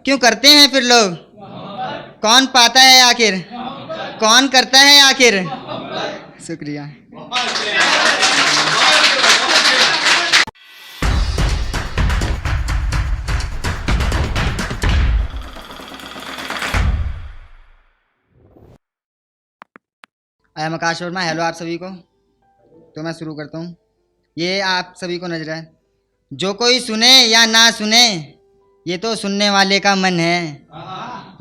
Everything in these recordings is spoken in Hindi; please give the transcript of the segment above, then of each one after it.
क्यों करते हैं फिर लोग? कौन पाता है आखिर? कौन करता है आखिर? शुक्रिया। I am Akash Verma. Hello आप सभी को। तो मैं शुरू करता हूँ। ये आप सभी को नजर है। जो कोई सुने या ना सुने, ये तो सुनने वाले का मन है।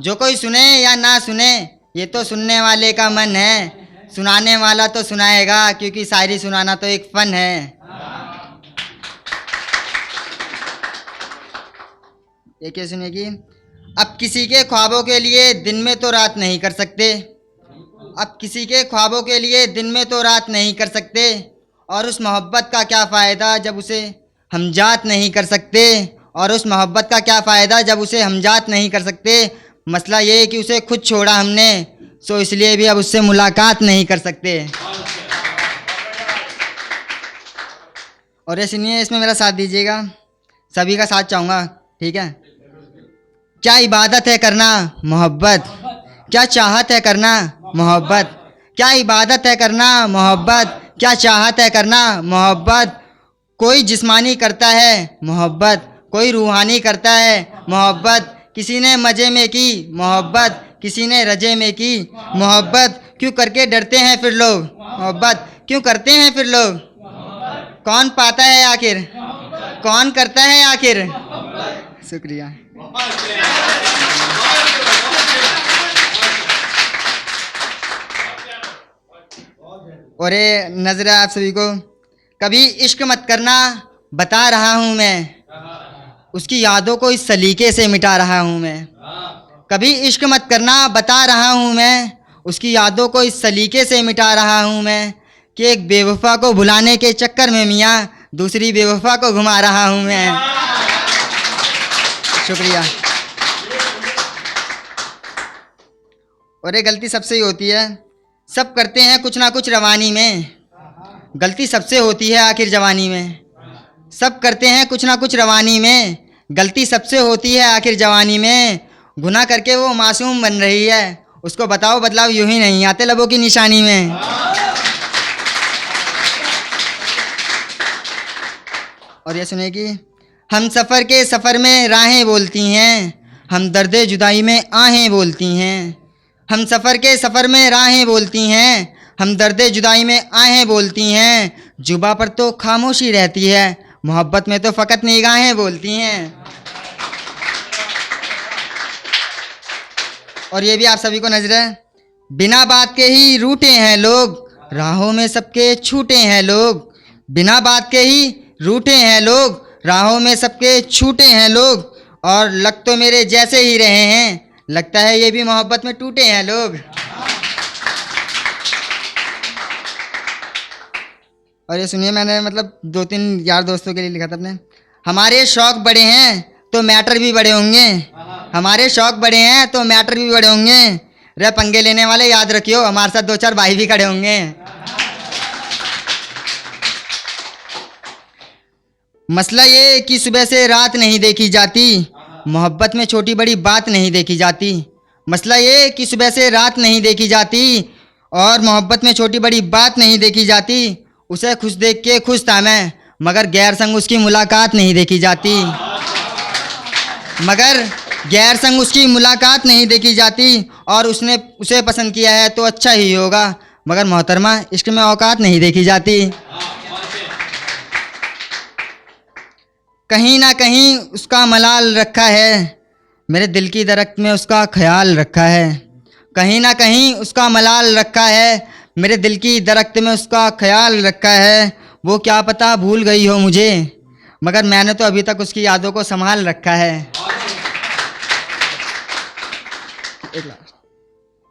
जो कोई सुने या ना सुने, ये तो सुनने वाले का मन है। सुनाने वाला तो सुनाएगा, क्योंकि शायरी सुनाना तो एक फन है। एक ये सुनिए कि अब किसी के ख्वाबों के लिए दिन में तो रात नहीं कर सकते। अब किसी के ख्वाबों के लिए दिन में तो रात नहीं कर सकते। और उस मोहब्बत का क्या फ़ायदा जब उसे हम जात नहीं कर सकते। और उस मोहब्बत का क्या फ़ायदा जब उसे हम जात नहीं कर सकते। मसला ये है कि उसे खुद छोड़ा हमने, सो इसलिए भी अब उससे मुलाकात नहीं कर सकते। और ये सुनिए, इसमें मेरा साथ दीजिएगा, सभी का साथ चाहूँगा, ठीक है। क्या इबादत है करना मोहब्बत, क्या चाहत है करना मोहब्बत। क्या इबादत है करना मोहब्बत, क्या चाहत है करना मोहब्बत। कोई जिस्मानी करता है मोहब्बत, कोई रूहानी करता है मोहब्बत। किसी ने मज़े में की मोहब्बत, किसी ने रजे में की मोहब्बत। क्यों करके डरते हैं फिर लोग मोहब्बत, क्यों करते हैं फिर लोग। कौन पाता है आखिर? कौन करता है आखिर? शुक्रिया। और ये नजर है आप सभी को। कभी इश्क मत करना बता रहा हूँ मैं, उसकी यादों को इस सलीके से मिटा रहा हूँ मैं। कभी इश्क मत करना बता रहा हूँ मैं, उसकी यादों को इस सलीके से मिटा रहा हूँ मैं। कि एक बेवफा को भुलाने के चक्कर में मियाँ दूसरी बेवफा को घुमा रहा हूँ मैं। शुक्रिया। और ये गलती सबसे ही होती है, सब करते हैं कुछ ना कुछ रवानी में। गलती सबसे होती है आखिर जवानी में। सब करते हैं कुछ ना कुछ रवानी में, गलती सबसे होती है आखिर जवानी में। गुनाह करके वो मासूम बन रही है, उसको बताओ बदलाव यूं ही नहीं आते लबों की निशानी में। और ये सुनिए कि हम सफ़र के सफ़र में राहें बोलती हैं, हम दर्दे जुदाई में आहें बोलती हैं। हम सफ़र के सफ़र में राहें बोलती हैं, हम दर्दे जुदाई में आहें बोलती हैं। जुबा पर तो खामोशी रहती है, मोहब्बत में तो फ़कत निगाहें बोलती हैं। और ये भी आप सभी को नजर है। बिना बात के ही रूठे हैं लोग, राहों में सबके छूटे हैं लोग। बिना बात के ही रूठे हैं लोग, राहों में सबके छूटे हैं लोग। और लग तो मेरे जैसे ही रहे हैं, लगता है ये भी मोहब्बत में टूटे हैं लोग। और ये सुनिए, मैंने मतलब 2-3 यार दोस्तों के लिए लिखा था अपने। हमारे शौक बड़े हैं तो मैटर भी बड़े होंगे, हमारे शौक बड़े हैं तो मैटर भी बड़े होंगे। रे पंगे लेने वाले याद रखियो, हमारे साथ 2-4 भाई भी खड़े होंगे। मसला ये कि सुबह से रात नहीं देखी जाती, मोहब्बत में छोटी बड़ी बात नहीं देखी जाती। मसला ये कि सुबह से रात नहीं देखी जाती, और मोहब्बत में छोटी बड़ी बात नहीं देखी जाती। उसे खुश देख के खुश था मैं, मगर गैर संग उसकी मुलाकात नहीं देखी जाती। मगर गैर संग उसकी मुलाकात नहीं देखी जाती। और उसने उसे पसंद किया है तो अच्छा ही होगा, मगर मोहतरमा इश्क में औकात नहीं देखी जाती। कहीं ना कहीं उसका मलाल रखा है, मेरे दिल की दरख्त में उसका ख्याल रखा है। कहीं ना कहीं उसका मलाल रखा है, मेरे दिल की दरख्त में उसका ख्याल रखा है। वो क्या पता भूल गई हो मुझे, मगर मैंने तो अभी तक उसकी यादों को संभाल रखा है।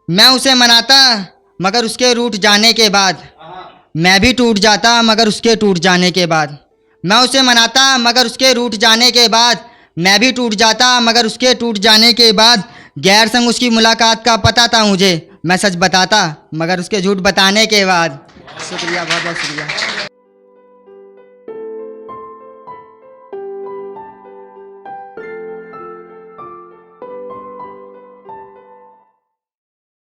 मैं उसे मनाता मगर उसके रूठ जाने के बाद, मैं भी टूट जाता मगर उसके टूट जाने के बाद। मैं उसे मनाता मगर उसके रूठ जाने के बाद, मैं भी टूट जाता मगर उसके टूट जाने के बाद। गैर संग उसकी मुलाकात का पता था मुझे, मैं सच बताता मगर उसके झूठ बताने के बाद। शुक्रिया, बहुत बहुत शुक्रिया।